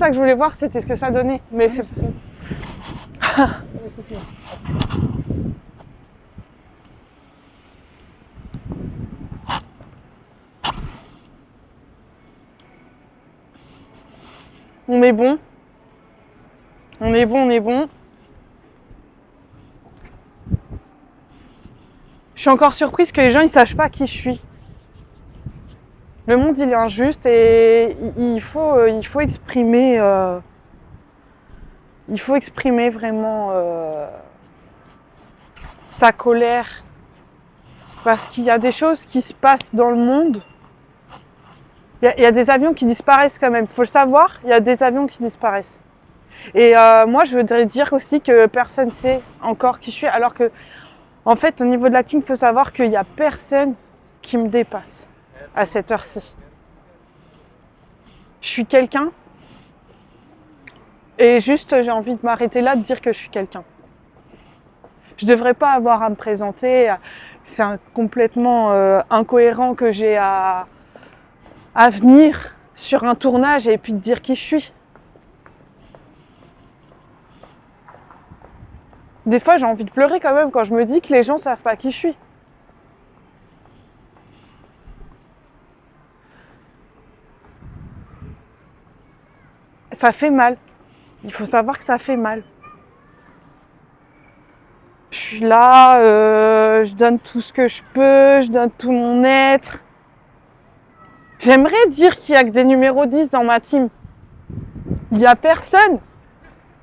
ça que je voulais voir, c'était ce que ça donnait. Mais c'est... On est bon. On est bon, on est bon. Je suis encore surprise que les gens ils sachent pas qui je suis. Le monde il est injuste et il faut exprimer vraiment sa colère parce qu'il y a des choses qui se passent dans le monde. Il y a des avions qui disparaissent quand même, faut le savoir, il y a des avions qui disparaissent. Et moi je voudrais dire aussi que personne ne sait encore qui je suis, alors que en fait au niveau de l'acting, il faut savoir qu'il n'y a personne qui me dépasse à cette heure-ci. Je suis quelqu'un et juste j'ai envie de m'arrêter là, de dire que je suis quelqu'un. Je ne devrais pas avoir à me présenter, c'est complètement incohérent que j'ai à venir sur un tournage et puis de dire qui je suis. Des fois, j'ai envie de pleurer quand même quand je me dis que les gens savent pas qui je suis. Ça fait mal. Il faut savoir que ça fait mal. Je suis là, je donne tout ce que je peux, je donne tout mon être. J'aimerais dire qu'il y a que des numéros 10 dans ma team. Il y a personne.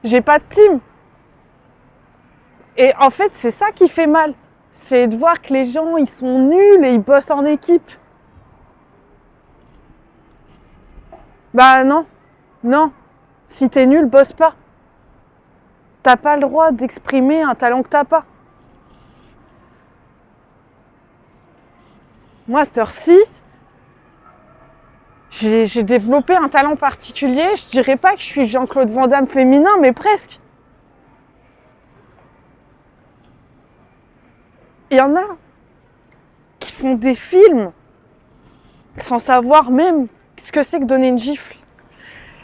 J'ai pas de team. Et en fait, c'est ça qui fait mal. C'est de voir que les gens, ils sont nuls et ils bossent en équipe. Bah non, non. Si t'es nul, bosse pas. T'as pas le droit d'exprimer un talent que t'as pas. Moi, à cette heure-ci, j'ai développé un talent particulier. Je dirais pas que je suis Jean-Claude Van Damme féminin, mais presque. Il y en a qui font des films sans savoir même ce que c'est que donner une gifle.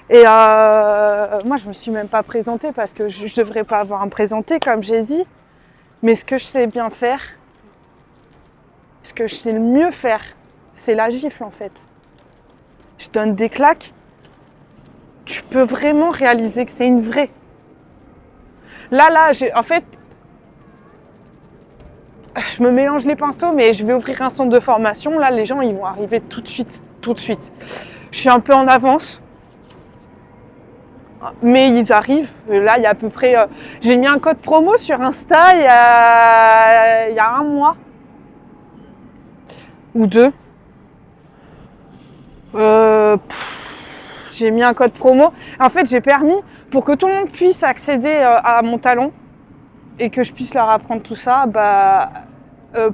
Et moi, je me suis même pas présentée parce que je devrais pas avoir à me présenter comme j'ai dit. Mais ce que je sais bien faire, ce que je sais le mieux faire, c'est la gifle en fait. Je donne des claques. Tu peux vraiment réaliser que c'est une vraie. Là, en fait, je me mélange les pinceaux, mais je vais ouvrir un centre de formation. Là, les gens, ils vont arriver tout de suite. Je suis un peu en avance. Mais ils arrivent. Là, il y a à peu près... j'ai mis un code promo sur Insta il y a un mois. Ou 2. J'ai mis un code promo. En fait, j'ai permis pour que tout le monde puisse accéder à mon talent et que je puisse leur apprendre tout ça,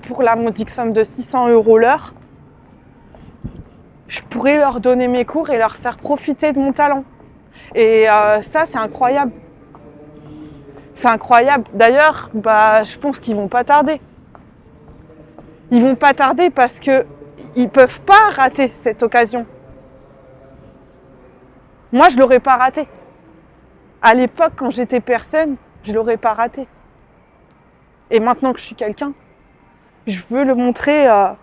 pour la modique somme de 600 € l'heure, je pourrais leur donner mes cours et leur faire profiter de mon talent. Et ça, c'est incroyable. C'est incroyable. D'ailleurs, je pense qu'ils vont pas tarder. Ils vont pas tarder parce que ils peuvent pas rater cette occasion. Moi, je l'aurais pas raté. À l'époque, quand j'étais personne, je l'aurais pas raté. Et maintenant que je suis quelqu'un, je veux le montrer à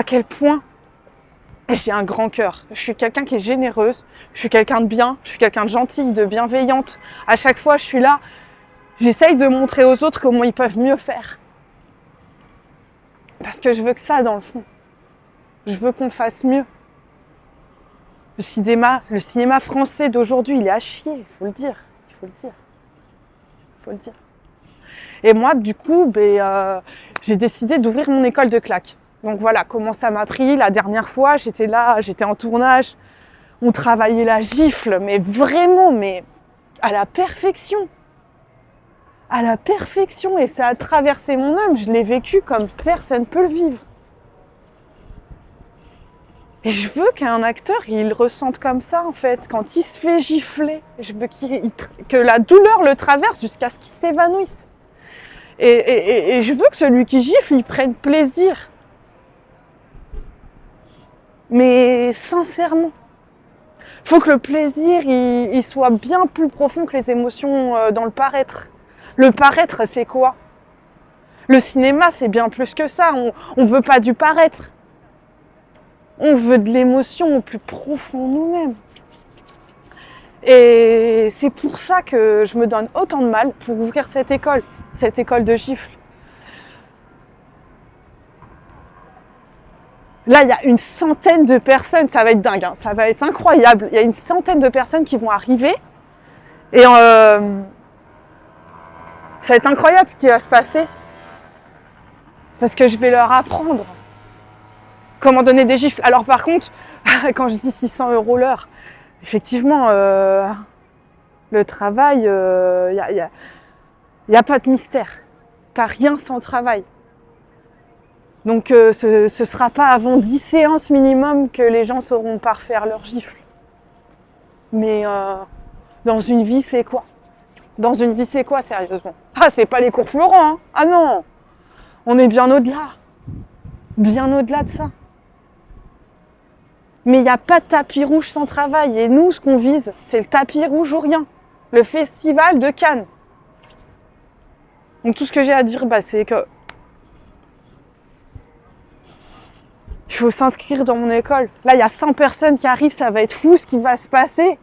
quel point j'ai un grand cœur. Je suis quelqu'un qui est généreuse, je suis quelqu'un de bien, je suis quelqu'un de gentil, de bienveillante. À chaque fois, je suis là, j'essaye de montrer aux autres comment ils peuvent mieux faire. Parce que je veux que ça, dans le fond. Je veux qu'on fasse mieux. Le cinéma français d'aujourd'hui, il est à chier, il faut le dire. Et moi, du coup, j'ai décidé d'ouvrir mon école de claque. Donc voilà, comment ça m'a pris. La dernière fois, j'étais là, j'étais en tournage. On travaillait la gifle, mais vraiment, à la perfection. À la perfection. Et ça a traversé mon âme. Je l'ai vécu comme personne ne peut le vivre. Et je veux qu'un acteur, il ressente comme ça, en fait. Quand il se fait gifler, je veux que la douleur le traverse jusqu'à ce qu'il s'évanouisse. Et je veux que celui qui gifle, il prenne plaisir. Mais sincèrement. Faut que le plaisir, il soit bien plus profond que les émotions dans le paraître. Le paraître, c'est quoi? Le cinéma, c'est bien plus que ça. On veut pas du paraître. On veut de l'émotion au plus profond de nous-mêmes. Et c'est pour ça que je me donne autant de mal pour ouvrir cette école de gifles. Là, il y a une centaine de personnes, ça va être dingue, hein, ça va être incroyable. Il y a une centaine de personnes qui vont arriver et ça va être incroyable ce qui va se passer. Parce que je vais leur apprendre comment donner des gifles. Alors par contre, quand je dis 600 € l'heure, effectivement, le travail, il y a pas de mystère. T'as rien sans travail. Donc ce sera pas avant 10 séances minimum que les gens sauront parfaire leur gifle. Mais dans une vie, c'est quoi? Dans une vie, c'est quoi, sérieusement? Ah, c'est pas les cours Florent, hein. Ah non! On est bien au-delà. Bien au-delà de ça. Mais il n'y a pas de tapis rouge sans travail. Et nous, ce qu'on vise, c'est le tapis rouge ou rien. Le festival de Cannes. Donc tout ce que j'ai à dire, c'est que il faut s'inscrire dans mon école. Là, il y a 100 personnes qui arrivent, ça va être fou ce qui va se passer.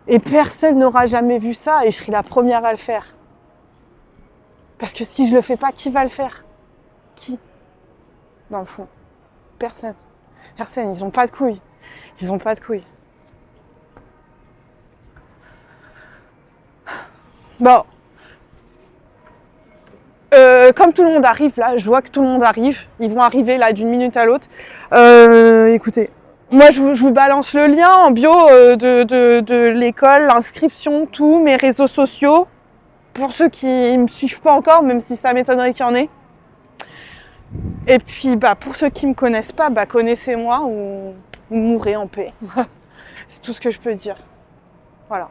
Et personne n'aura jamais vu ça et je serai la première à le faire. Parce que si je le fais pas, qui va le faire? Qui? Dans le fond. Personne. Personne. Ils ont pas de couilles. Ils ont pas de couilles. Bon. Comme tout le monde arrive là, je vois que tout le monde arrive. Ils vont arriver là d'une minute à l'autre. Écoutez, moi je vous balance le lien en bio de l'école, l'inscription, tout, mes réseaux sociaux. Pour ceux qui ne me suivent pas encore, même si ça m'étonnerait qu'il y en ait. Et puis pour ceux qui ne me connaissent pas, connaissez-moi ou mourrez en paix. C'est tout ce que je peux dire. Voilà.